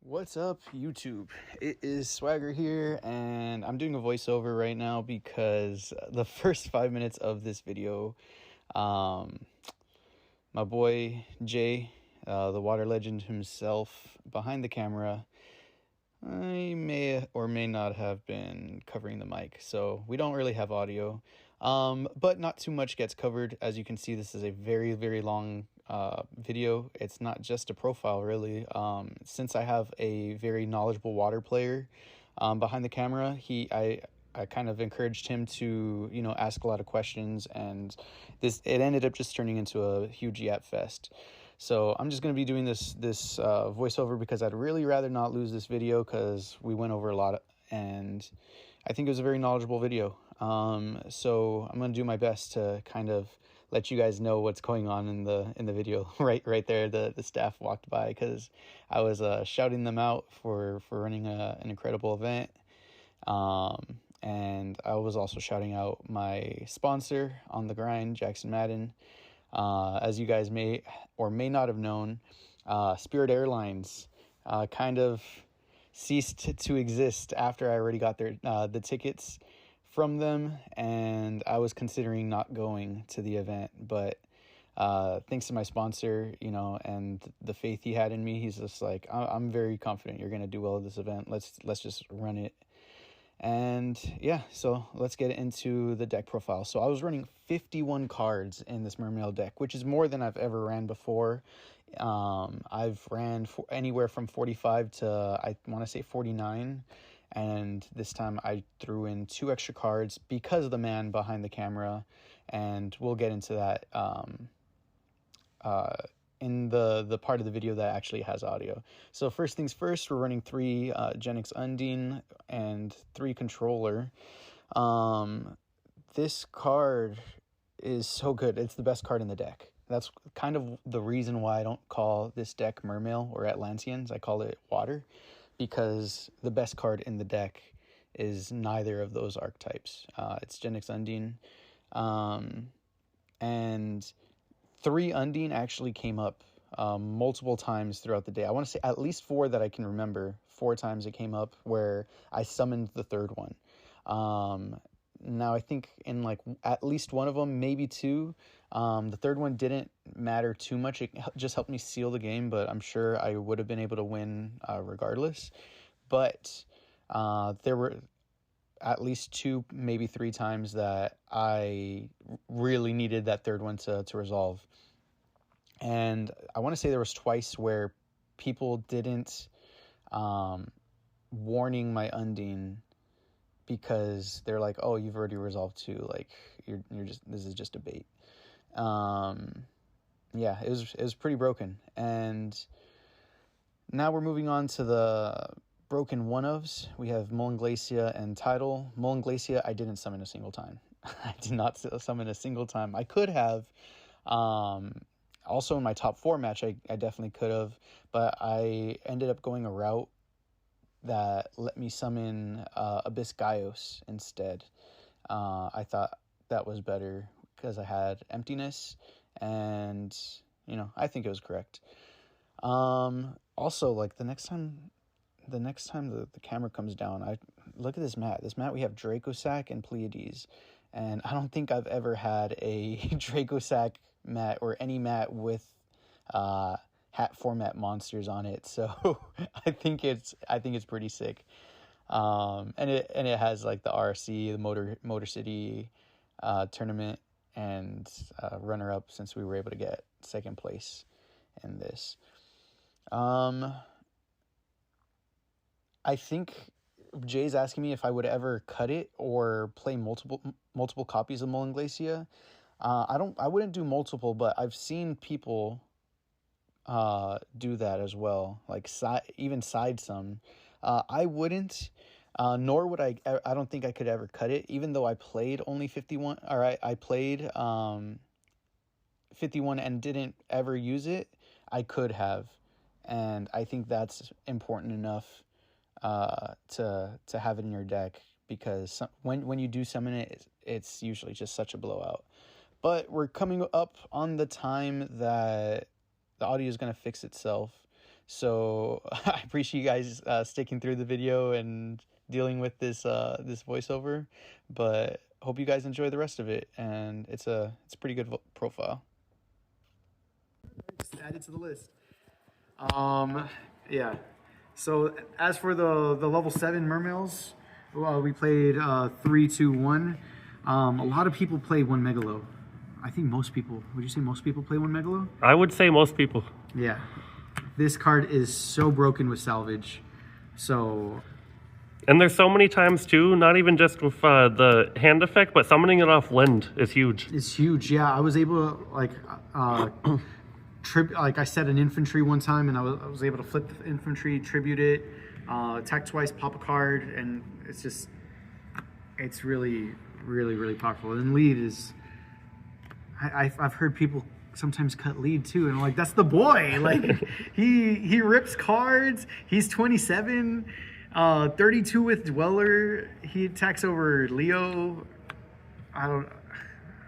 What's up, YouTube? It is Swaggr here, and I'm doing a voiceover right now because the first 5 minutes of this video, my boy Jay, the water legend himself, behind the camera, I may or may not have been covering the mic, so we don't really have audio, but not too much gets covered. As you can see, this is a very, very long video. It's not just a profile, really. Since I have a very knowledgeable water player behind the camera, I kind of encouraged him to, ask a lot of questions, and it ended up just turning into a huge yap fest. So I'm just going to be doing this voiceover because I'd really rather not lose this video because we went over a lot, and I think it was a very knowledgeable video. So I'm going to do my best to kind of let you guys know what's going on in the video. Right there, the staff walked by because I was shouting them out for running an incredible event. And I was also shouting out my sponsor on the grind, Jackson Madden. As you guys may or may not have known, Spirit Airlines kind of ceased to exist after I already got the tickets from them, and I was considering not going to the event, but thanks to my sponsor, and the faith he had in me, he's just like, I'm very confident you're going to do well at this event. Let's just run it. And yeah, so let's get into the deck profile. So I was running 51 cards in this Mermail deck, which is more than I've ever ran before. I've ran anywhere from 45 to, I want to say 49. And this time I threw in 2 extra cards because of the man behind the camera. And we'll get into that in the part of the video that actually has audio. So first things first, we're running 3 Genix Undine and 3 Controller. This card is so good. It's the best card in the deck. That's kind of the reason why I don't call this deck Mermail or Atlanteans. I call it Water, because the best card in the deck is neither of those archetypes. It's Genix Undine. And 3 Undine actually came up multiple times throughout the day. I want to say at least 4 that I can remember. 4 times it came up where I summoned the 3rd one. Now I think in like at least 1 of them, maybe 2. The 3rd one didn't matter too much. It just helped me seal the game, but I'm sure I would have been able to win regardless. But there were at least 2, maybe 3 times that I really needed that 3rd one to resolve. And I want to say there was twice where people didn't warning my Undine because they're like, oh, you've already resolved 2. Like you're just, this is just a bait. Yeah, it was pretty broken. And now we're moving on to the broken one-ofs. We have Molenglacia and Tidal. Molenglacia, I didn't summon a single time. I did not summon a single time. I could have. Also in my top 4 match, I definitely could have. But I ended up going a route that let me summon Abyss Gaios instead. I thought that was better because I had Emptiness. And, I think it was correct. Also, like, the next time the camera comes down, I look at this mat. This mat, we have Dracosac and Pleiades. And I don't think I've ever had a Dracosac mat or any mat with hat format monsters on it. So I think it's pretty sick. And it has like the RRC, the Motor City tournament, and runner up since we were able to get 2nd place in this. I think Jay's asking me if I would ever cut it or play multiple copies of Molenglacia. I wouldn't do multiple, but I've seen people do that as well, like even side some. I wouldn't, nor would I don't think I could ever cut it, even though I played only 51, or I played 51 and didn't ever use it. I could have, and I think that's important enough to have it in your deck, because when you do summon it, it's usually just such a blowout. But we're coming up on the time that the audio is going to fix itself. So I appreciate you guys sticking through the video and dealing with this this voiceover, but hope you guys enjoy the rest of it. And it's a pretty good profile. Just add it to the list. Yeah. So as for the level 7 mermails, we played 3, 2, 1. A lot of people play 1 megalo. I think most people. Would you say most people play 1 megalo? I would say most people. Yeah. This card is so broken with salvage. So. And there's so many times too, not even just with the hand effect, but summoning it off Lind is huge. It's huge. Yeah, I was able to like I set an infantry one time, and I was able to flip the infantry, tribute it, attack twice, pop a card, and it's really, really, really powerful. And lead is, I've heard people sometimes cut lead too, and I'm like, that's the boy. Like he rips cards. He's 27, 32 with Dweller. He attacks over Leo.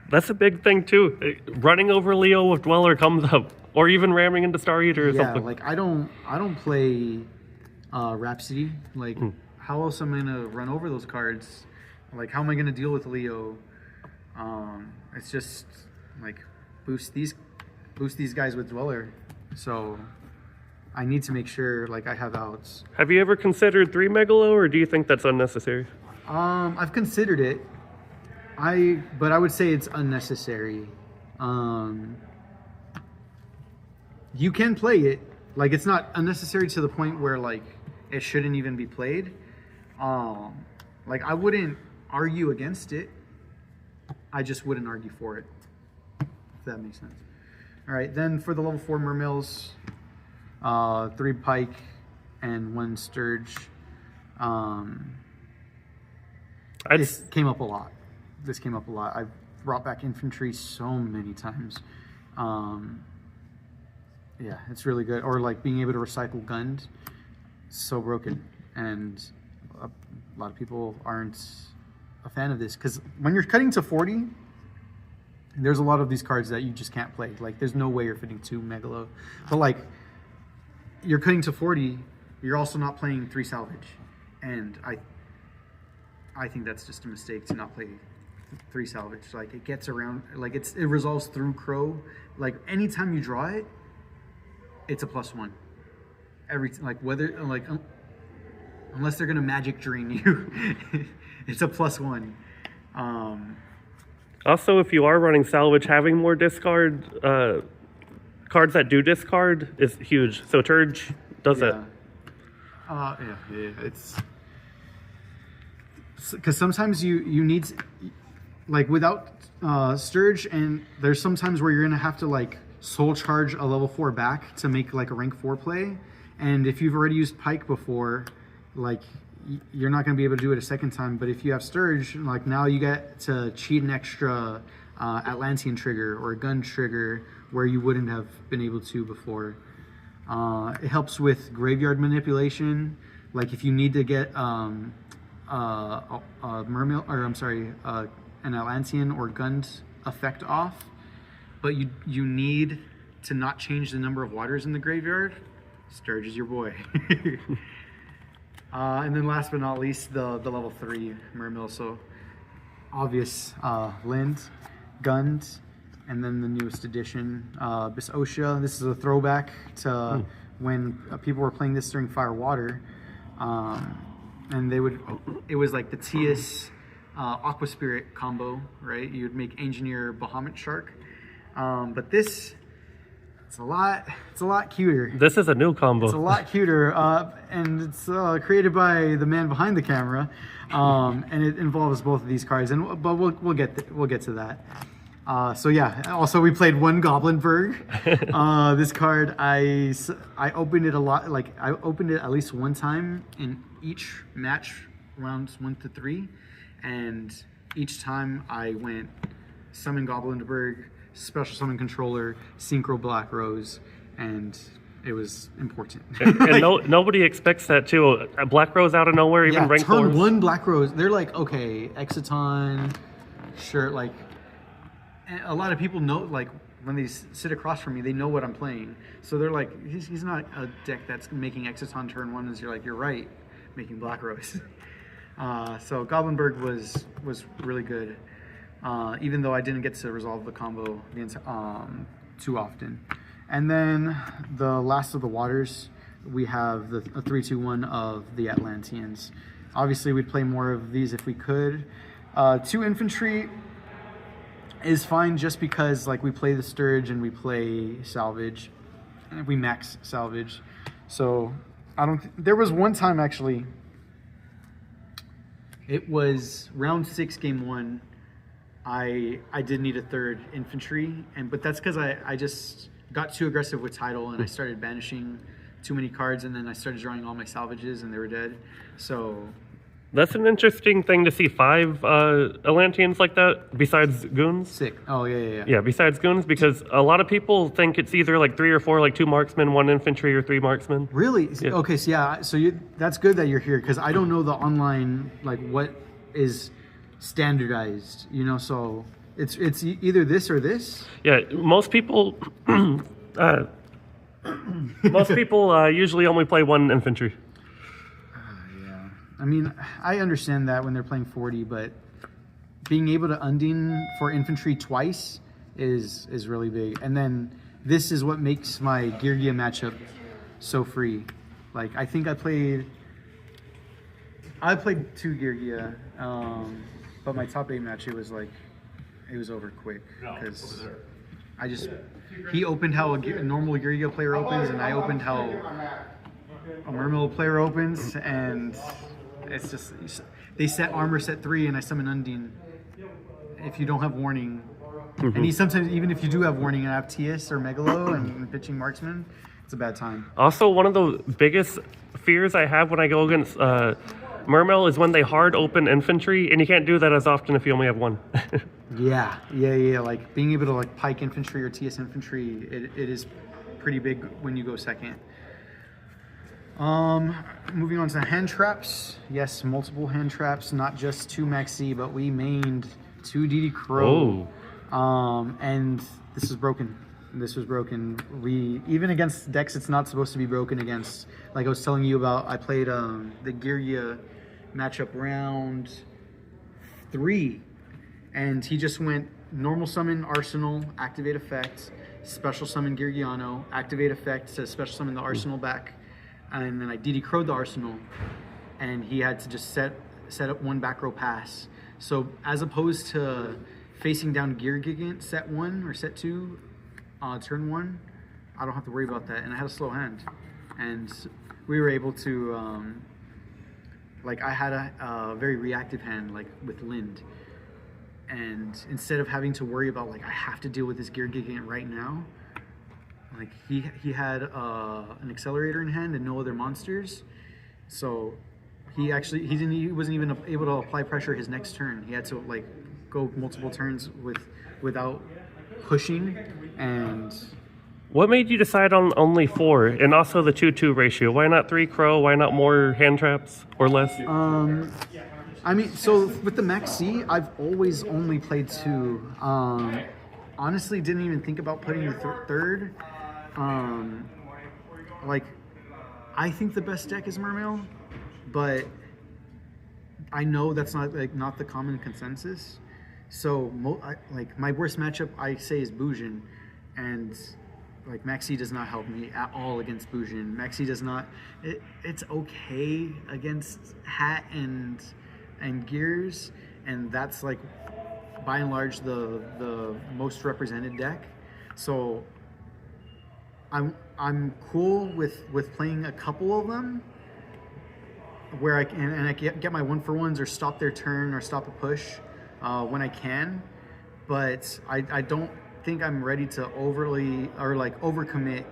That's a big thing too. Running over Leo with Dweller comes up, or even ramming into Star Eater or something. Yeah, like I don't play Rhapsody. Like how else am I gonna run over those cards? Like how am I gonna deal with Leo? It's just like boost these guys with Dweller. So I need to make sure like I have outs. Have you ever considered 3 megalo, or do you think that's unnecessary? I've considered it. But I would say it's unnecessary. You can play it. Like it's not unnecessary to the point where like it shouldn't even be played. Like I wouldn't argue against it. I just wouldn't argue for it. If that makes sense. All right, then for the level 4 mermails, 3 pike and 1 sturge. This came up a lot. I've brought back infantry so many times. Yeah, it's really good. Or like being able to recycle guns, so broken. And a lot of people aren't a fan of this because when you're cutting to 40, there's a lot of these cards that you just can't play. Like there's no way you're fitting 2 megalo. But like you're cutting to 40, you're also not playing 3 salvage. And I think that's just a mistake to not play 3 salvage. Like it gets around, like it resolves through Crow. Like anytime you draw it, it's a +1. Unless they're gonna magic drain you, it's a +1. Also, if you are running salvage, having more discard cards that do discard is huge. So Turge does it. Yeah, it's because sometimes you need, like without Sturge, and there's sometimes where you're gonna have to like soul charge a level 4 back to make like a rank 4 play, and if you've already used Pike before, like you're not gonna be able to do it a second time. But if you have Sturge, like now you get to cheat an extra Atlantean trigger or a gun trigger where you wouldn't have been able to before. It helps with graveyard manipulation. Like if you need to get Mermail, or I'm sorry, an Atlantean or guns effect off, but you need to not change the number of waters in the graveyard, Sturge is your boy. And then last but not least, the level 3 Mermail. So obvious, Lind, guns, and then the newest edition, Bis Osha. This is a throwback to when people were playing this during Fire Water. And it was like the Tias Aqua Spirit combo, right? You would make Engineer Bahamut Shark. But this, it's a lot cuter. This is a new combo. It's a lot cuter, and it's created by the man behind the camera, and it involves both of these cards. But we'll get to that. So yeah. Also, we played 1 Goblinberg. This card, I opened it a lot. Like I opened it at least 1 time in each match, rounds 1 to 3, and each time I went summon Goblinberg, special summon controller, synchro Black Rose, and it was important. And nobody expects that too. A Black Rose out of nowhere, even rank turn 4s. 1 Black Rose. They're like, okay, Exciton, sure. Like a lot of people know, like when they sit across from me, they know what I'm playing. So they're like, he's not a deck that's making Exits on turn 1. As you're like, you're right, making Black Rose. So Goblinberg was really good, even though I didn't get to resolve the combo too often. And then the last of the waters, we have a 3-2-1 of the Atlanteans. Obviously, we'd play more of these if we could. 2 infantry is fine just because like we play the Sturge and we play salvage, and we max salvage. So I don't. There was one time actually. It was round 6, game 1. I did need a 3rd infantry, but that's because I just got too aggressive with title and I started banishing too many cards, and then I started drawing all my salvages and they were dead. So that's an interesting thing to see 5 Atlanteans like that besides goons. Sick. Oh yeah. Yeah, besides goons, because a lot of people think it's either like 3 or 4, like 2 marksmen, 1 infantry, or 3 marksmen. Really? Yeah. Okay, so yeah, so that's good that you're here, because I don't know the online, like what is standardized, so it's either this or this. Yeah, most people usually only play 1 infantry. Yeah, I mean, I understand that when they're playing 40, but being able to undine for infantry twice is really big. And then this is what makes my Girgia matchup so free. Like, I think I played 2 Girgia, but my top 8 match, it was over quick, because he opened how a normal Girgia player opens, and I opened how a Mermail player opens, and it's just, they set armor set 3 and I summon Undine if you don't have warning. Mm-hmm. And sometimes, even if you do have warning and I have TS or Megalo and pitching marksman, it's a bad time. Also, one of the biggest fears I have when I go against Mermail is when they hard open infantry, and you can't do that as often if you only have 1. Yeah. Like being able to like pike infantry or TS infantry, it is pretty big when you go second. Moving on to hand traps. Yes, multiple hand traps, not just 2 Maxi, but we mained 2 DD Crow. Oh. And this was broken. We, even against decks it's not supposed to be broken against. Like I was telling you about, I played the Girgia matchup round 3, and he just went normal summon Arsenal, activate effect, special summon Girgiano, activate effect to special summon the Arsenal back, and then I DD Crow'd the Arsenal, and he had to just set up 1 back row pass. So as opposed to facing down Girgigant set 1 or set 2, turn 1, I don't have to worry about that, and I had a slow hand, and we were able to like, I had a very reactive hand, like with Lind, and instead of having to worry about like I have to deal with this Girgigant right now, like he had an accelerator in hand and no other monsters, so he wasn't even able to apply pressure his next turn. He had to like go multiple turns without pushing. And what made you decide on only 4, and also the 2-2 ratio? Why not 3 Crow? Why not more hand traps or less? I mean, so with the Maxi, I've always only played 2. Honestly, didn't even think about putting the 3rd. Like, I think the best deck is Mermail, but I know that's not the common consensus. So, like, my worst matchup, I say, is Bujin, and like Maxi does not help me at all against Bujin. Maxi does not. It's okay against Hat and Gears, and that's like by and large the most represented deck. So I'm cool with playing a couple of them where I can, and I get my 1-for-1s or stop their turn or stop a push when I can, but I don't think I'm ready to overcommit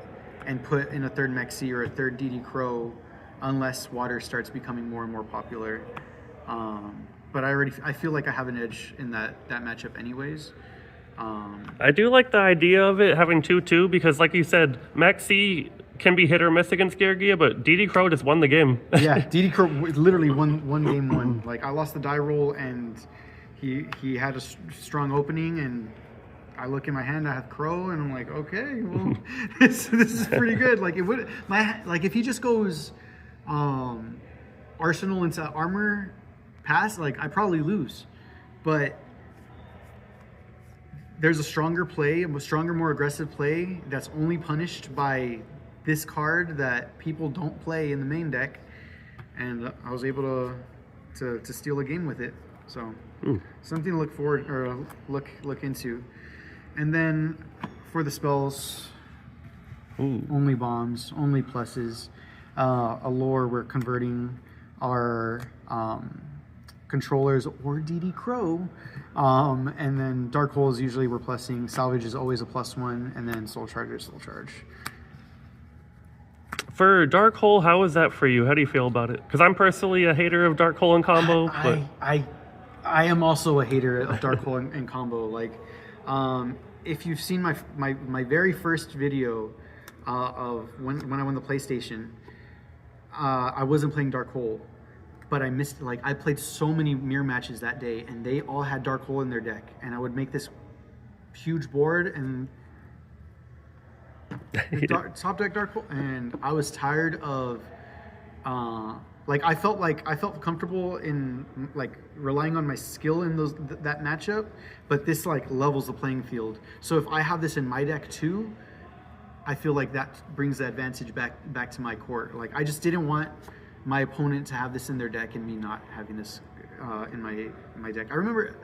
and put in a 3rd Maxi or a 3rd DD Crow unless Water starts becoming more and more popular. But I feel like I have an edge in that matchup anyways. I do like the idea of it having 2-2 because, like you said, Maxi can be hit or miss against Girgia, but DD Crow just won the game. Yeah, DD Crow literally won game 1. Like, I lost the die roll and he had a strong opening, and I look in my hand, I have Crow, and I'm like, okay, well, this is pretty good. Like, it would, like, if he just goes Arsenal into armor pass, like, I probably lose. But there's a stronger play, a stronger, more aggressive play that's only punished by this card that people don't play in the main deck, and I was able to steal a game with it. So something to look forward or look into. And then for the spells, only bombs, only pluses. Allure, we're converting our controllers or DD Crow. And then Dark Holes, usually we're plussing. Salvage is always a +1, and then Soul Charger, Soul Charge. For Dark Hole, how is that for you? How do you feel about it? Because I'm personally a hater of Dark Hole and combo. But I am also a hater of Dark Hole and combo. Like, if you've seen my very first video of when I won the PlayStation, I wasn't playing Dark Hole, but I missed, like, I played so many mirror matches that day, and they all had Dark Hole in their deck, and I would make this huge board and top deck Dark Hole, and I was tired of like I felt comfortable in like relying on my skill in that matchup, but this like levels the playing field. So if I have this in my deck too, I feel like that brings the advantage back to my court. Like, I just didn't want my opponent to have this in their deck and me not having this in my deck. I remember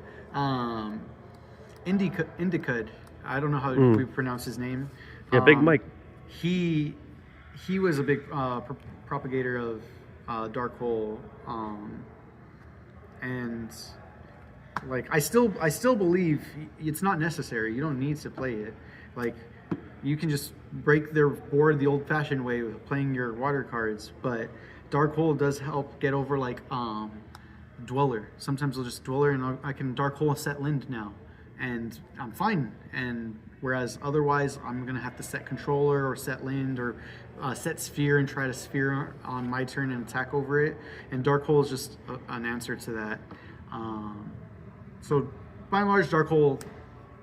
Indicud. I don't know how we pronounce his name. Yeah, Big Mike. He was a big propagator of Dark Hole, and like I still believe it's not necessary. You don't need to play it. Like, you can just break their board the old-fashioned way with playing your water cards, but Dark Hole does help get over like Dweller. Sometimes I'll just Dweller and I can Dark Hole set Lind now, and I'm fine. And whereas otherwise I'm gonna have to set Controller or set Lind or set Sphere and try to Sphere on my turn and attack over it. And Dark Hole is just an answer to that. So by and large, Dark Hole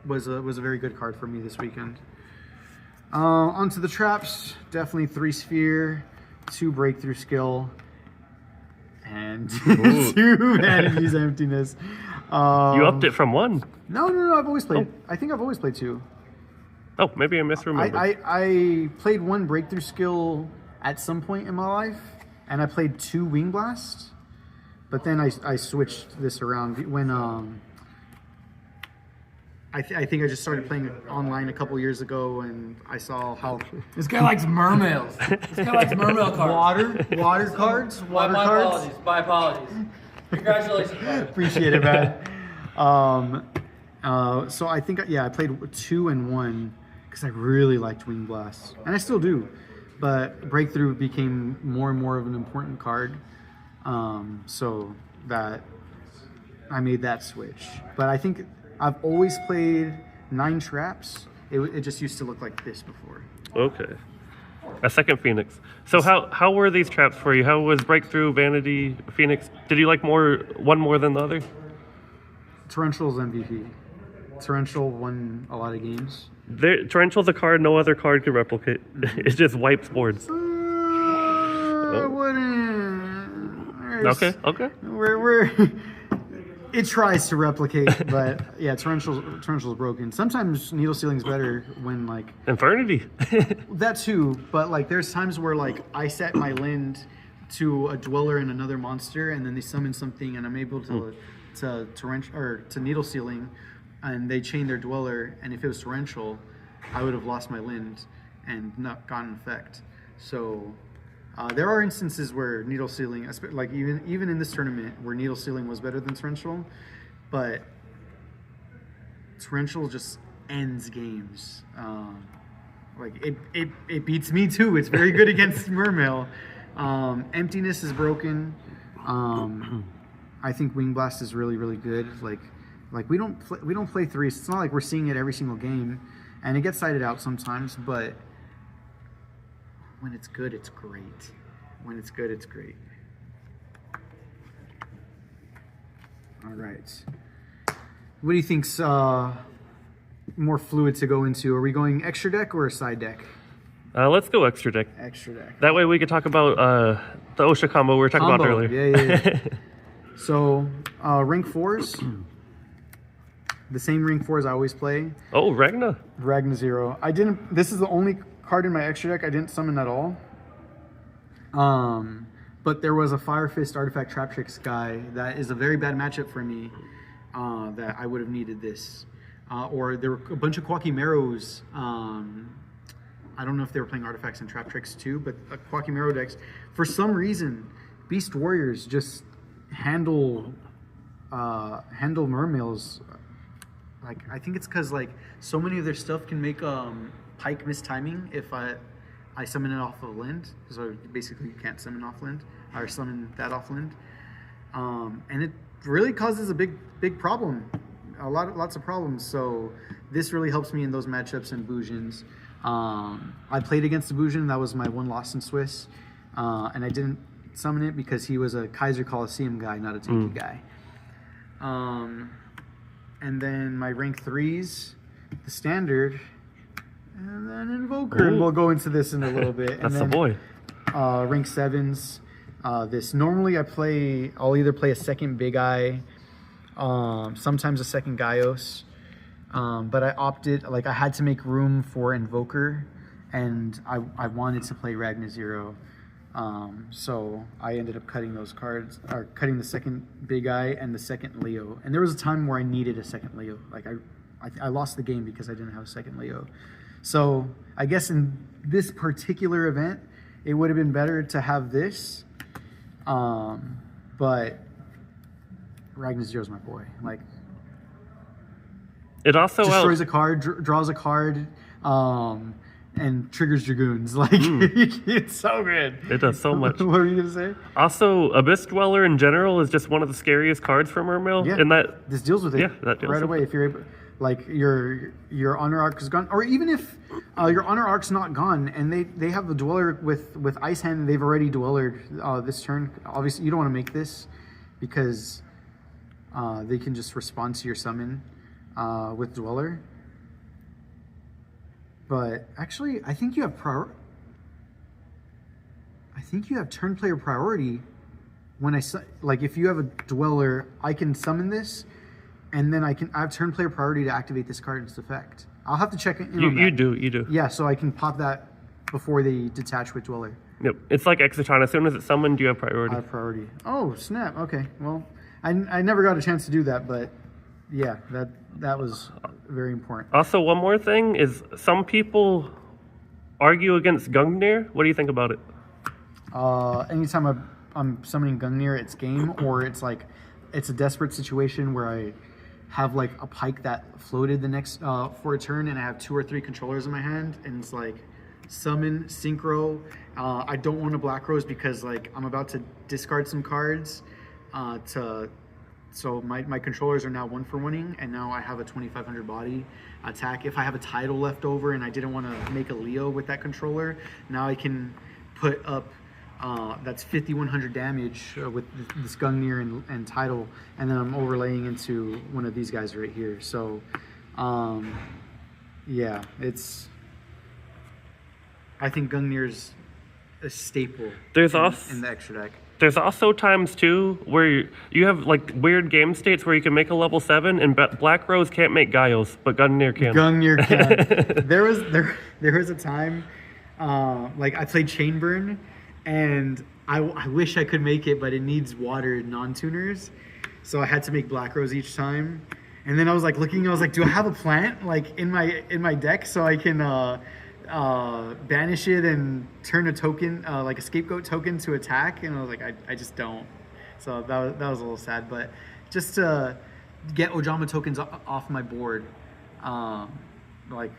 was a very good card for me this weekend. Onto the traps, definitely 3 Sphere, 2 Breakthrough Skill, and 2 Vanity's Emptiness. You upped it from 1. No, I've always played. I think I've always played 2. Oh, maybe I misremembered. I played 1 Breakthrough Skill at some point in my life, and I played 2 Wing Blast, but then I switched this around when I think I just started playing online a couple years ago, and I saw how this guy likes mermails. This guy likes mermail cards. water cards. My apologies. Congratulations, brother. Appreciate it, man. So I think I played 2 and 1 because I really liked Wing Blast, and I still do. But Breakthrough became more and more of an important card, so that I made that switch. But I think I've always played 9 traps. It just used to look like this before. Okay. A second Phoenix. So how were these traps for you? How was Breakthrough, Vanity, Phoenix? Did you like one more than the other? Torrential's MVP. Torrential won a lot of games. Torrential's a card no other card could replicate. It just wipes boards. I wouldn't. Okay. We're it tries to replicate, but yeah, Torrential's broken. Sometimes Needle Sealing's better when like Infernity. that too, but like there's times where like I set my Lind to a Dweller and another monster, and then they summon something, and I'm able to torrential or to Needle Sealing, and they chain their Dweller, and if it was Torrential, I would have lost my Lind and not gotten effect. So there are instances where Needle Sealing, like even in this tournament, where Needle Sealing was better than Torrential, but Torrential just ends games. Like it beats me too. It's very good against Mermail. Emptiness is broken. I think Wing Blast is really, really good. Like we don't play 3s. It's not like we're seeing it every single game, and it gets sided out sometimes, but when it's good, it's great. When it's good, it's great. All right. What do you think's more fluid to go into. Are we going extra deck or a side deck? Let's go extra deck. Extra deck. That way we could talk about the OSHA combo we were talking about earlier. Yeah. So, rank 4s. The same rank 4s I always play. Oh, Ragna. Ragna 0. This is the only card in my extra deck I didn't summon at all. But there was a Fire Fist Artifact Trap Tricks guy that is a very bad matchup for me, that I would have needed this. Or there were a bunch of Quackimeiros. I don't know if they were playing Artifacts and Trap Tricks too, but Quackimeiro decks. For some reason, Beast Warriors just handle Mermails. Like, I think it's because like so many of their stuff can make Pike miss timing if I summon it off of Lind. So basically you can't summon off Lind or summon that off Lind. And it really causes a big problem. Lots of problems. So this really helps me in those matchups and Bujins. I played against the Bujin. That was my one loss in Swiss. And I didn't summon it because he was a Kaiser Coliseum guy, not a tanky guy. And then my rank 3s, the standard, and then Invoker. And we'll go into this in a little bit. That's the boy. Rank 7s. This normally I'll either play a second Big Eye, sometimes a second Gaios. But I opted, like, I had to make room for Invoker, and I wanted to play Ragna 0. So I ended up cutting those cards, or cutting the second Big Eye and the second Leo. And there was a time where I needed a second Leo. Like, I lost the game because I didn't have a second Leo. So I guess in this particular event, it would have been better to have this. But Ragna 0 is my boy. Like, it also destroys a card, draws a card, and triggers Dragoons. Like, it's so good. It does so much. What were you going to say? Also, Abyss Dweller in general is just one of the scariest cards for Mermail. Yeah, and that this deals with it that deals right with away. it. If you're able, like, your Honor Arc is gone, or even if your Honor Arc's not gone, and they have the Dweller with Ice Hand, and they've already Dwellered this turn. Obviously, you don't want to make this because they can just respond to your summon with Dweller. But actually, I think you have turn player priority when if you have a Dweller, I can summon this, and then I have turn player priority to activate this card in its effect. I'll have to check in on that. You do. Yeah, so I can pop that before they detach with Dweller. Yep, it's like Exciton. As soon as it's summoned, you have priority. I have priority. Oh, snap. Okay, well, I never got a chance to do that, but yeah, that was very important. Also, one more thing is some people argue against Gungnir. What do you think about it? Anytime I'm summoning Gungnir, it's game, or it's a desperate situation where I have like a Pike that floated the next for a turn, and I have 2 or 3 controllers in my hand, and it's like summon, synchro. I don't want a Black Rose because like I'm about to discard some cards so my controllers are now 1-for-1ing, and now I have a 2500 body attack. If I have a title left over and I didn't want to make a Leo with that controller, now I can put up that's 5100 damage with this Gungnir and title, and then I'm overlaying into one of these guys right here. So yeah, I think Gungnir's a staple in the extra deck. There's also times too where you have like weird game states where you can make a level 7 and Black Rose can't make Gaios, but Gungnir can. Gungnir can. there was a time like I played Chainburn, and I wish I could make it, but it needs water non-tuners, so I had to make Black Rose each time. And then I was like looking, I was like, do I have a plant like in my deck so I can banish it and turn a token, like a scapegoat token, to attack? And I was like, I just don't. So that was a little sad, but just to get Ojama tokens off my board, like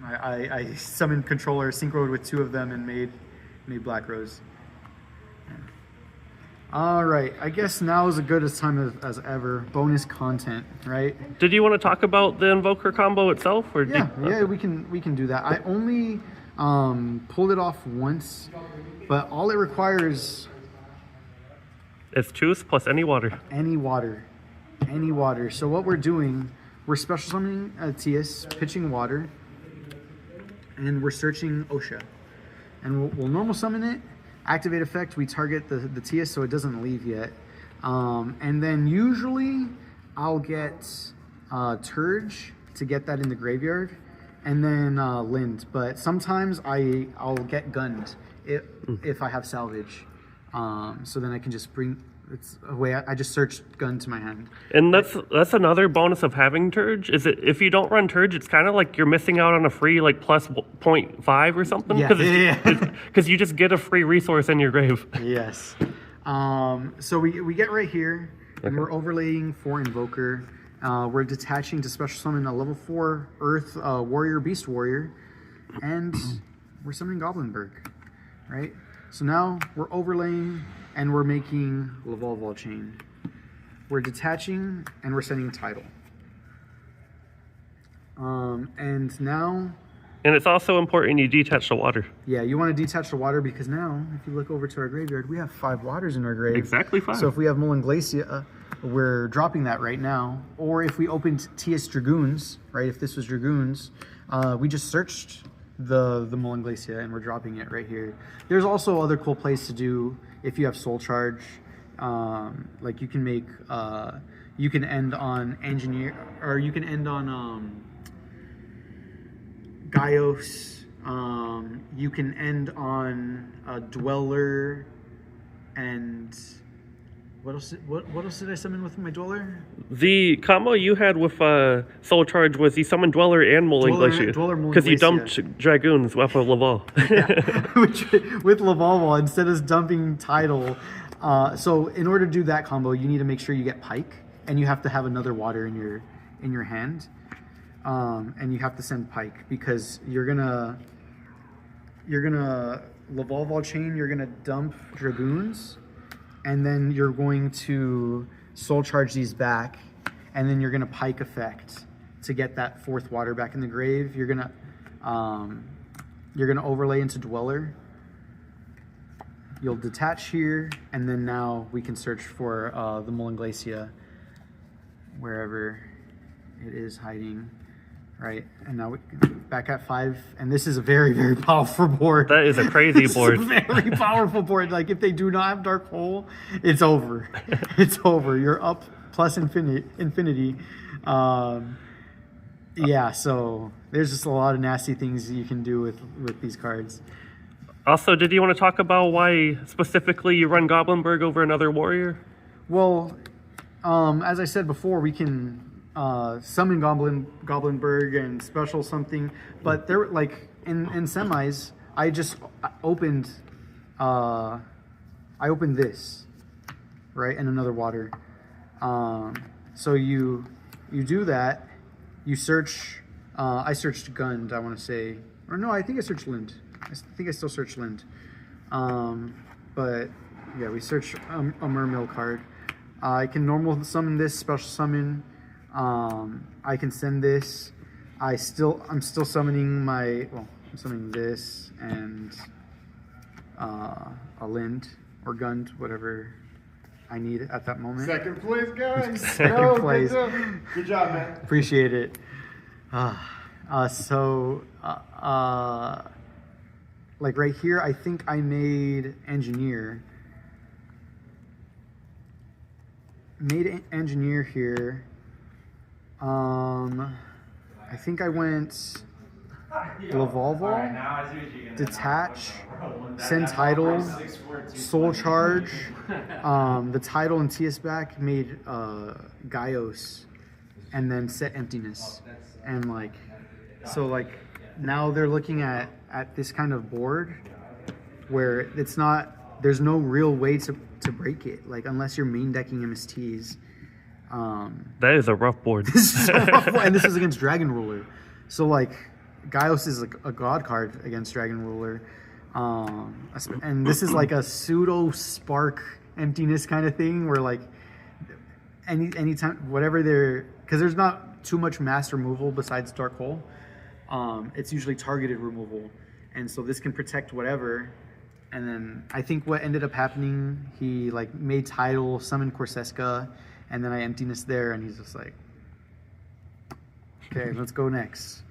I summoned controller, synchroed with 2 of them, and made Black Rose. All right, I guess now is as good a time as ever. Bonus content, right? Did you want to talk about the Invoker combo itself, or yeah, we can do that. I only pulled it off once, but all it requires is Tooth plus any water. Any water. So what we're doing, we're special summoning Tias, pitching water, and we're searching Osha. And we'll normal summon it, activate effect, we target the Tias so it doesn't leave yet. And then usually I'll get Turge to get that in the graveyard, and then Lind. But sometimes I'll get gunned if I have salvage. So then I can just bring, it's a way I just search gun to my hand. And that's another bonus of having Turge, is that if you don't run Turge, it's kind of like you're missing out on a free like plus 0.5 or something. Because you just get a free resource in your grave. Yes. So we get right here, and we're overlaying for Invoker. We're detaching to special summon a level 4 Earth Warrior, Beast Warrior, and we're summoning Goblinberg, right? So now we're overlaying, and we're making Lavalval Chain. We're detaching, and we're sending Tidal. And now... And it's also important you detach the water. Yeah, you want to detach the water because now, if you look over to our graveyard, we have 5 waters in our grave. Exactly 5. So if we have Mullen Glacia, we're dropping that right now. Or if we opened Tias Dragoons, right, if this was Dragoons, we just searched the Mullen Glacia and we're dropping it right here. There's also other cool plays to do if you have Soul Charge. Like you can make, you can end on Engineer, or you can end on Gaios. You can end on Dweller, and what else did I summon with my Dweller? The combo you had with Soul Charge was you summoned Dweller and Mullen Glacia. Because you dumped Dragoons off of Laval. With Laval, instead of dumping Tidal. So in order to do that combo, you need to make sure you get Pike, and you have to have another water in your hand. And you have to send Pike because you're gonna Lavalval Chain, you're gonna dump Dragoons, and then you're going to Soul Charge these back, and then you're gonna Pike effect to get that 4th water back in the grave. You're gonna overlay into Dweller. You'll detach here, and then now we can search for the Mullen Glacia wherever it is hiding. Right, and now we back at 5, and this is a very, very powerful board. That is a crazy board. It's a very powerful board. Like if they do not have Dark Hole, it's over. It's over. You're up plus infinity. Yeah, so there's just a lot of nasty things you can do with these cards. Also, did you want to talk about why specifically you run Goblinberg over another warrior? Well, as I said before, we can summon Goblinberg and special something, but there like in semis, I just opened this, right, and another water. So you do that, you search. I searched Gund, I want to say, or no, I think I searched Lind. I think I still searched Lind. But yeah, we search a Mermail card. I can normal summon this, special summon. I can send this. I'm still summoning I'm summoning this and a Lind or Gund, whatever I need at that moment. Second place, guys. Second place. Good job, man. Appreciate it. Like right here, I think I made Engineer. Made Engineer here. I think I went Lavalval, Detach, Send Tidal, Soul Charge, the Tidal and Tias back, made Gaios, and then set Emptiness. And like, so like now they're looking at this kind of board where it's not, there's no real way to break it, like unless you're main decking MSTs. That is a rough board. This is a rough board, and this is against Dragon Ruler. So like, Gaios is like a god card against Dragon Ruler, and this is like a pseudo spark emptiness kind of thing where like anytime whatever because there's not too much mass removal besides Dark Hole. It's usually targeted removal, and so this can protect whatever. And then I think what ended up happening, he like made Tidal, summoned Corseska, and then I emptiness there, and he's just like, Okay, let's go next.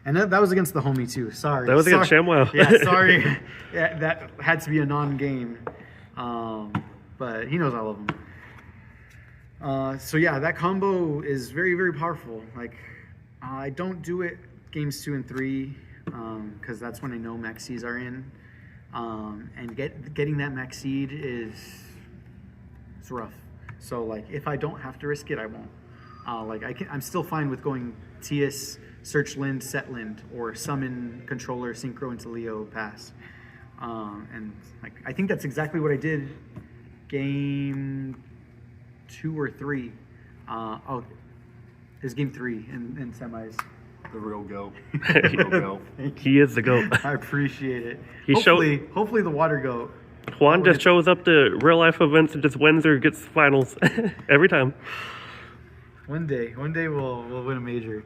And that was against the homie too. Sorry. That was against ShamWow. Yeah, sorry. Yeah, that had to be a non-game. But he knows I love him. So yeah, that combo is very, very powerful. Like, I don't do it games 2 and 3 because that's when I know max seeds are in. And getting that max seed it's rough. So like, if I don't have to risk it, I won't. I'm still fine with going TS, search Lind, set Lind, or summon controller, synchro into Leo, pass. And like, I think that's exactly what I did game 2 or 3. It was game 3 in semis. The real goat. He is the GOAT. I appreciate it. He hopefully the water goat. Juan just shows up to real life events and just wins or gets finals every time. One day we'll win a major.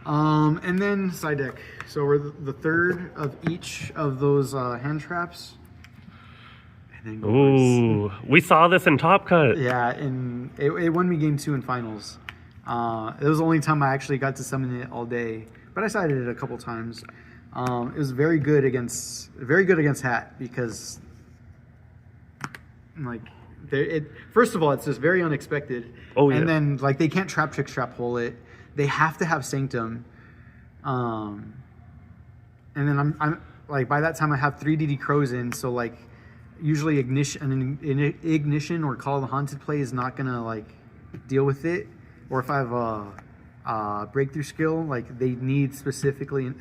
And then side deck. So we're the third of each of those hand traps. And then Ooh, we saw this in Top Cut. yeah, and it won me game 2 in finals. It was the only time I actually got to summon it all day, but I sided it a couple times. It was very good against Hat because, like, first of all, it's just very unexpected. Oh yeah. And then like they can't trap trick trap hole it. They have to have Sanctum. And then I'm like, by that time I have 3 DD Crows in, so like usually ignition or Call of the Haunted play is not gonna like deal with it. Or if I have a breakthrough skill, like they need specifically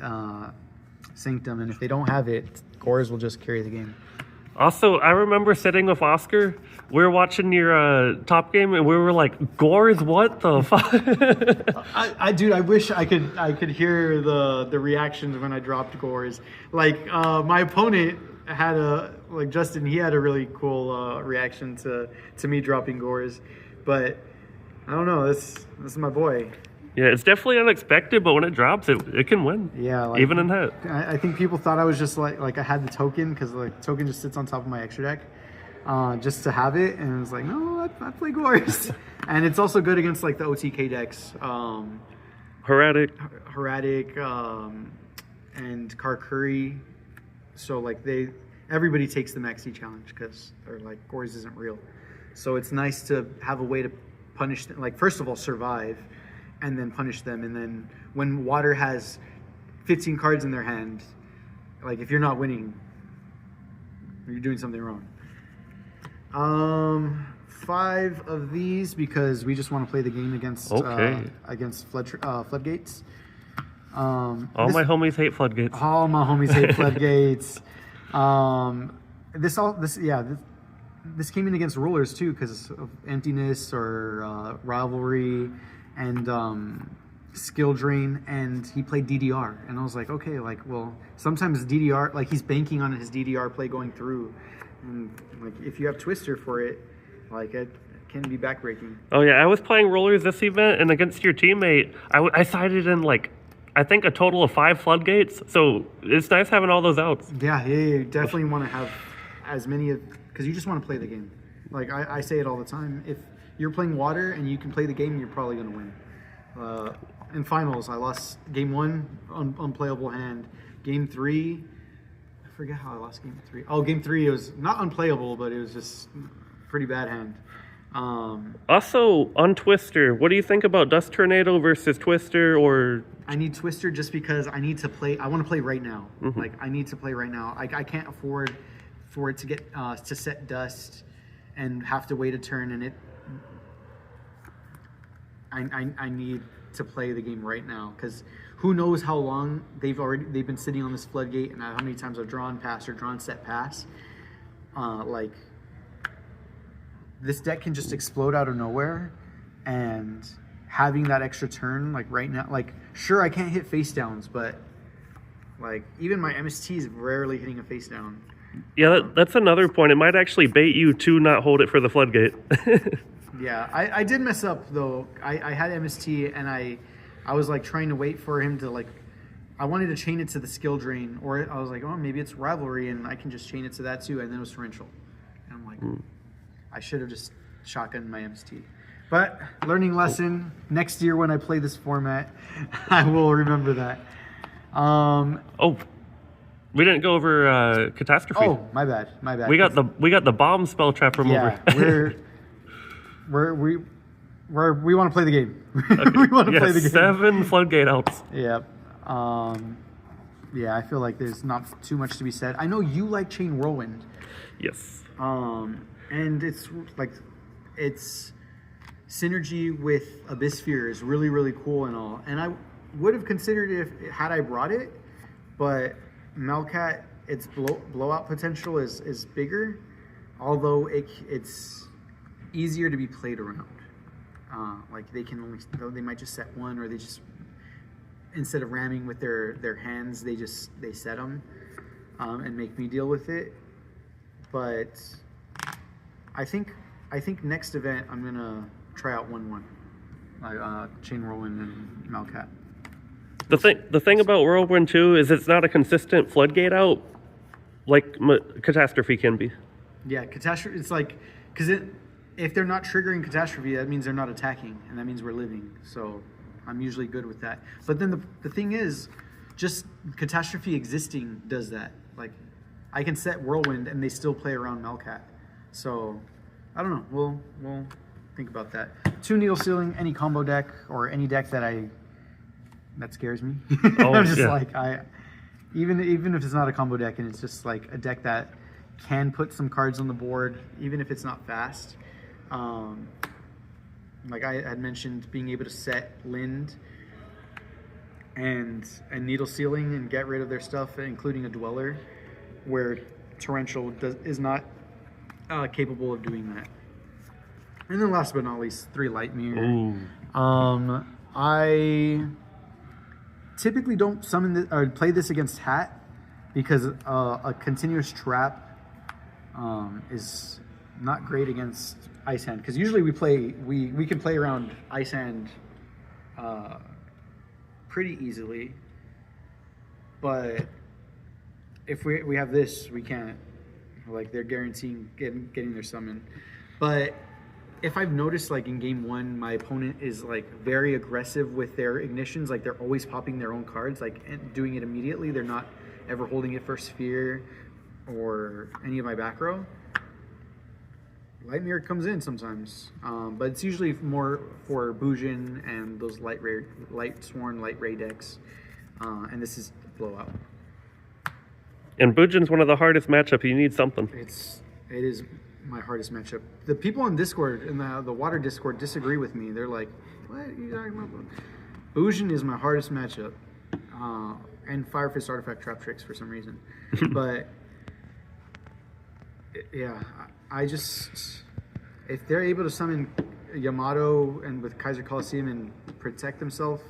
Sanctum, and if they don't have it, Gores will just carry the game. Also, I remember sitting with Oscar. We were watching your Top game, and we were like, "Gores, what the fuck?" Dude, I wish I could hear the reactions when I dropped Gores. Like my opponent had Justin. He had a really cool reaction to me dropping Gores, but I don't know. This is my boy. Yeah, it's definitely unexpected, but when it drops, it can win. Yeah, like, even in Hat. I think people thought I was just like I had the token because the token just sits on top of my extra deck, just to have it, and it's like, no, I play Gores, and it's also good against like the OTK decks, Heradic, and Karkuri. So like everybody takes the Maxi challenge because they're like Gores isn't real, so it's nice to have a way to punish them. Like, first of all, survive. And then punish them. And then when Water has 15 cards in their hand, like if you're not winning, you're doing something wrong. 5 of these because we just want to play the game against floodgates. All my homies hate floodgates. All my homies hate floodgates. This came in against rulers too because of emptiness or rivalry. And skill drain, and he played DDR, and I was like, okay, like, well, sometimes DDR, like, he's banking on his DDR play going through, and like, if you have Twister for it, like, it can be backbreaking. Oh yeah, I was playing rollers this event, and against your teammate, I sided in like, I think a total of 5 floodgates, so it's nice having all those outs. Yeah, you definitely want to have as many because you just want to play the game. Like, I say it all the time, if you're playing Water and you can play the game, you're probably going to win. In finals, I lost game 1, unplayable hand. Game 3, I forget how I lost game 3. Oh, game 3, it was not unplayable, but it was just pretty bad hand. Also, on Twister, what do you think about Dust Tornado versus Twister? Or I need Twister just because I need to play. I want to play right now. Mm-hmm. Like, I need to play right now. I can't afford for it to get to set Dust and have to wait a turn, and I need to play the game right now because who knows how long they've been sitting on this floodgate and how many times I've drawn pass or drawn set pass. Like, this deck can just explode out of nowhere, and having that extra turn, like right now, like, sure, I can't hit face downs, but like even my MST is rarely hitting a face down. Yeah, that's another point. It might actually bait you to not hold it for the floodgate. Yeah, I did mess up though. I had MST and I was like trying to wait for him to like, I wanted to chain it to the skill drain, or I was like, oh, maybe it's rivalry and I can just chain it to that too, and then it was torrential. And I'm like, I should have just shotgunned my MST. But learning lesson, next year when I play this format, I will remember that. Oh, we didn't go over catastrophe. Oh, my bad. We got the bomb spell trap remover. Yeah, we want to play the game. We want to play the game. 7 floodgate outs. Yep. Yeah, I feel like there's not too much to be said. I know you like Chain Whirlwind. Yes. And it's like its synergy with Abyssphere is really, really cool and all. And I would have considered it had I brought it, but Melcat, its blowout potential is bigger, although it's easier to be played around. Like they might just set one, or they just, instead of ramming with their hands, they set them and make me deal with it. But I think next event I'm gonna try out 1/1, like Chain Whirlwind and Melcat. The thing about Whirlwind 2 is it's not a consistent floodgate out like Catastrophe can be. Yeah, Catastrophe. It's like, because if they're not triggering Catastrophe, that means they're not attacking, and that means we're living. So I'm usually good with that. But then the thing is, just Catastrophe existing does that. Like, I can set Whirlwind and they still play around Melcat. So I don't know. We'll think about that. 2 Needle Sealing, any combo deck or any deck that scares me. Oh, I'm just yeah. like, even if it's not a combo deck and it's just like a deck that can put some cards on the board, even if it's not fast. Like I had mentioned, being able to set Lind and Needle Sealing and get rid of their stuff, including a Dweller, where Torrential is not capable of doing that. And then last but not least, 3 Light Mirror. Ooh. I typically don't summon or play this against Hat because a continuous trap is not great against Ice Hand. Because usually we can play around Ice Hand pretty easily, but if we have this, we can't. Like, they're guaranteeing getting their summon. But if I've noticed, like in game 1, my opponent is like very aggressive with their ignitions. Like, they're always popping their own cards, like and doing it immediately. They're not ever holding it for Sphere or any of my back row. Light Mirror comes in sometimes, but it's usually more for Bujin and those Light Sworn, Light Ray decks. And this is Blowout. And Bujin's one of the hardest matchup. You need something. It is my hardest matchup. The people on Discord, in the Water Discord, disagree with me. They're like, what are you talking about? Bujin is my hardest matchup. And Fire Fist Artifact Trap Tricks for some reason. But, yeah, I just... If they're able to summon Yamato and with Kaiser Coliseum and protect themselves,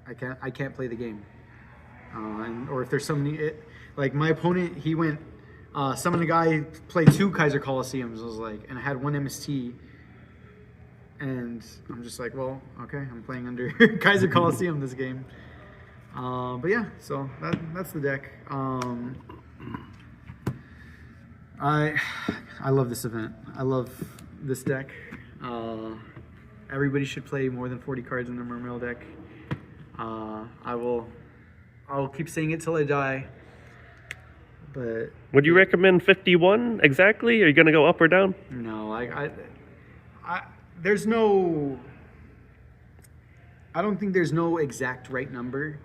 I can't play the game. Or if there's somebody... Like, my opponent, he went... summoned a guy, played 2 Kaiser Coliseums, I was like, and I had 1 MST, and I'm just like, well, okay, I'm playing under Kaiser Coliseum this game. But yeah, so that's the deck. I love this event. I love this deck. Everybody should play more than 40 cards in their Mermail deck. I'll keep saying it till I die. But would you recommend 51 exactly? Are you going to go up or down? No, there's no... I don't think there's no exact right number.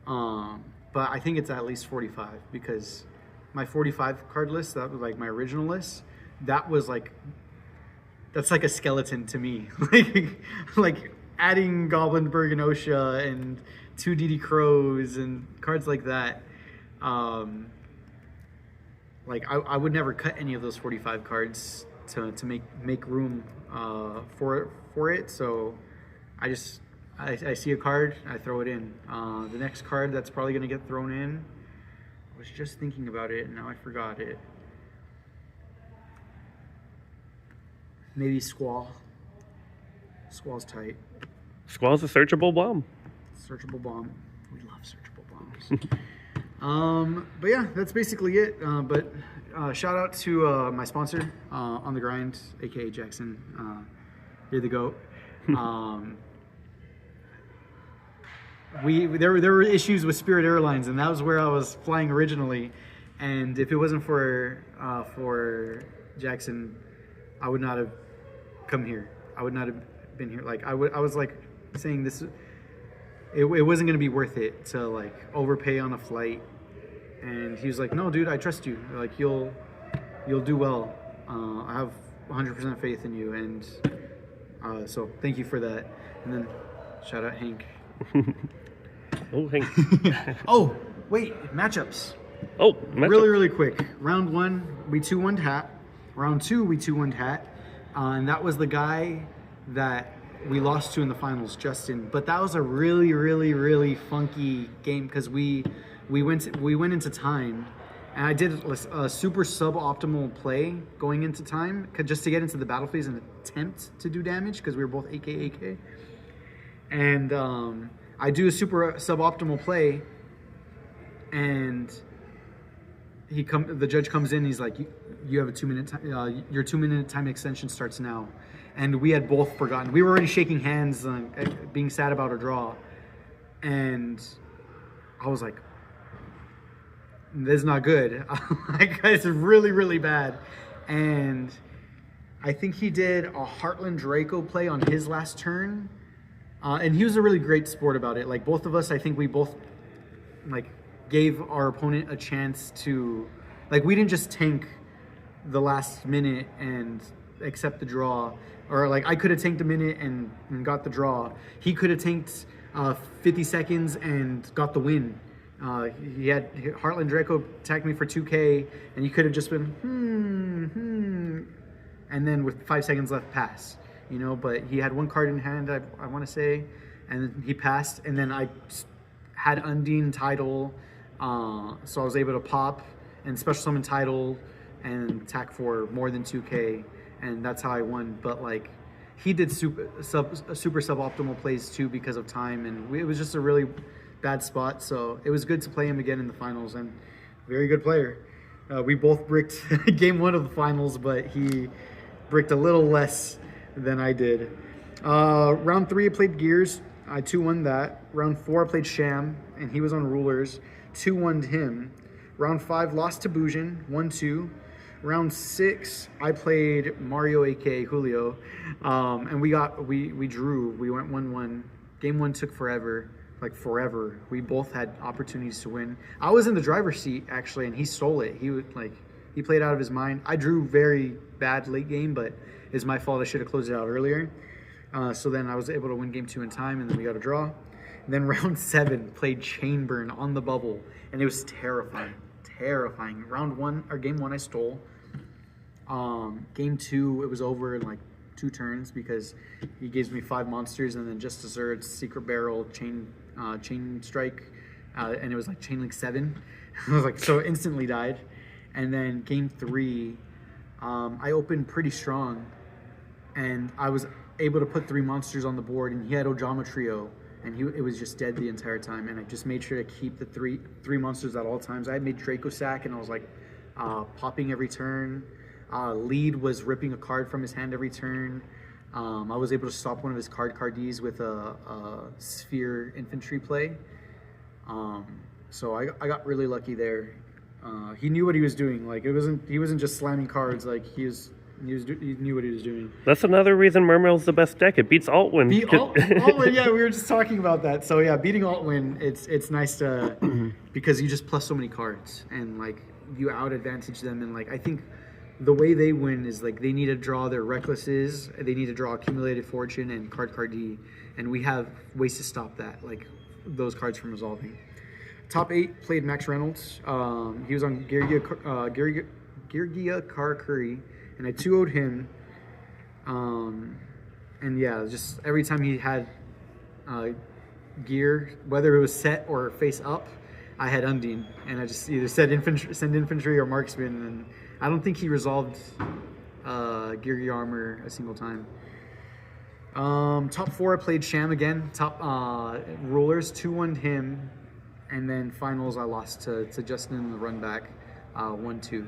But I think it's at least 45, because my 45 card list, that was like my original list, that's like a skeleton to me. like adding Goblin Bergenosha and 2 DD Crows and cards like that. Like I would never cut any of those 45 cards to make room for it. So I see a card, I throw it in. The next card that's probably gonna get thrown in, I was just thinking about it and now I forgot it. Maybe Squall. Squall's tight. Squall's a searchable bomb. Searchable bomb. We love searchable bombs. But yeah, that's basically it. But shout out to my sponsor, On the Grind, aka Jackson. You're the GOAT. There were issues with Spirit Airlines, and that was where I was flying originally. And if it wasn't for Jackson, I would not have come here. I would not have been here. Like I was like saying this, it wasn't gonna be worth it to like overpay on a flight. And he was like, "No, dude, I trust you. Like you'll do well. I have 100% faith in you." And so thank you for that. And then shout out Hank. Oh, Hank. Oh, wait, matchups. Oh, Really quick. Round 1, we 2-1'd Hat. Round 2, we 2-1'd Hat. And that was the guy that we lost to in the finals, Justin. But that was a really funky game because we went into time, and I did a super suboptimal play going into time just to get into the battle phase and attempt to do damage because we were both AK. And I do a super suboptimal play, and the judge comes in. And he's like, "You have a 2-minute time. Your 2-minute time extension starts now." And we had both forgotten. We were already shaking hands, being sad about a draw, and I was like, "This is not good." Like, it's really bad. And I think he did a Heartland Draco play on his last turn. And he was a really great sport about it. Like, both of us, I think we both, like, gave our opponent a chance to, like, we didn't just tank the last minute and accept the draw. Or, like, I could have tanked a minute and got the draw. He could have tanked 50 seconds and got the win. He had Heartland Draco attack me for 2K, and you could have just been, and then with 5 seconds left, pass. You know, but he had one card in hand, I want to say, and he passed. And then I had Undine Tidal, so I was able to pop and special summon Tidal and attack for more than 2K, and that's how I won. But like, he did super suboptimal plays too because of time, and it was just a really bad spot. So it was good to play him again in the finals, and very good player. We both bricked game 1 of the finals, but he bricked a little less than I did. Round 3, I played Gears. I 2-1'd that. Round 4, I played Sham, and he was on Rulers. 2-1'd him. Round 5, lost to Bujin. 1-2. Round 6, I played Mario, aka Julio, and we drew. We went 1-1. Game 1 took forever. Like forever. We both had opportunities to win. I was in the driver's seat actually, and he stole it. He played out of his mind. I drew very bad late game, but it's my fault. I should have closed it out earlier. So then I was able to win game 2 in time, and then we got a draw. And then round 7, played Chainburn on the bubble, and it was terrifying. Round 1 or game 1, I stole. Game 2, it was over in like 2 turns because he gives me 5 monsters, and then just desserts, secret barrel, chain strike, and it was like chain link 7. I was like, so instantly died. And then game 3, I opened pretty strong, and I was able to put 3 monsters on the board, and he had Ojama Trio, and it was just dead the entire time. And I just made sure to keep the three monsters at all times. I had made Draco Sack, and I was like popping every turn. Lead was ripping a card from his hand every turn. I was able to stop one of his cards with a Sphere Infantry play. So I got really lucky there. He knew what he was doing. Like, he wasn't just slamming cards. Like, he knew what he was doing. That's another reason Mermail's the best deck. It beats Altwin. Altwin, yeah, we were just talking about that. So yeah, beating Altwin, it's nice to because you just plus so many cards, and like you out advantage them. And like, I think the way they win is like they need to draw their Recklesses, they need to draw Accumulated Fortune and Card D, and we have ways to stop that, like those cards from resolving. Top 8 played Max Reynolds. He was on Girgia Car Curry, and I 2-0'd him. And yeah, just every time he had gear, whether it was set or face up, I had Undine, and I just either send infantry or marksman, and I don't think he resolved Girgia Armor a single time. Top 4, I played Sham again. Top Rulers, 2-1'd him. And then finals, I lost to Justin in the run back, 1-2.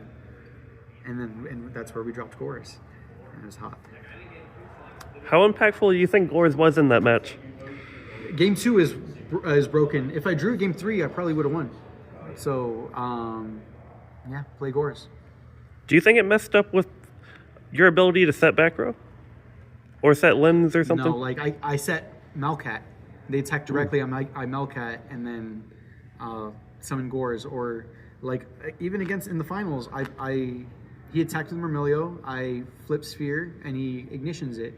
and that's where we dropped Gores. And it was hot. How impactful do you think Gores was in that match? Game 2 is broken. If I drew game 3, I probably would have won. So, yeah, play Gores. Do you think it messed up with your ability to set back row? Or set lens or something? No, like I set Malcat. They attack directly on I Malcat and then summon Gores. Or like even against in the finals, he attacked with Mermail, I flip Sphere and he ignitions it.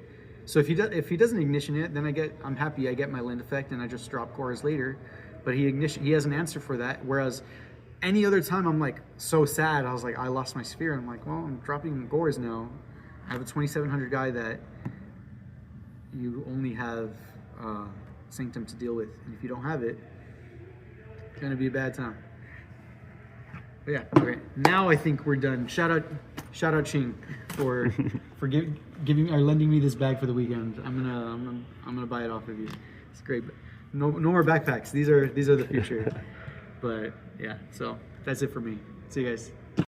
So if he doesn't ignition it, then I'm happy I get my land effect and I just drop Gores later. But he has an answer for that. Whereas any other time I'm like so sad. I was like, I lost my Sphere. I'm like, well, I'm dropping Gores now. I have a 2700 guy that you only have Sanctum to deal with, and if you don't have it, it's gonna be a bad time. But yeah, okay. Now I think we're done. Shout out Ching for giving or lending me this bag for the weekend. I'm gonna buy it off of you. It's great. No more backpacks. These are the future. But yeah, so that's it for me. See you guys.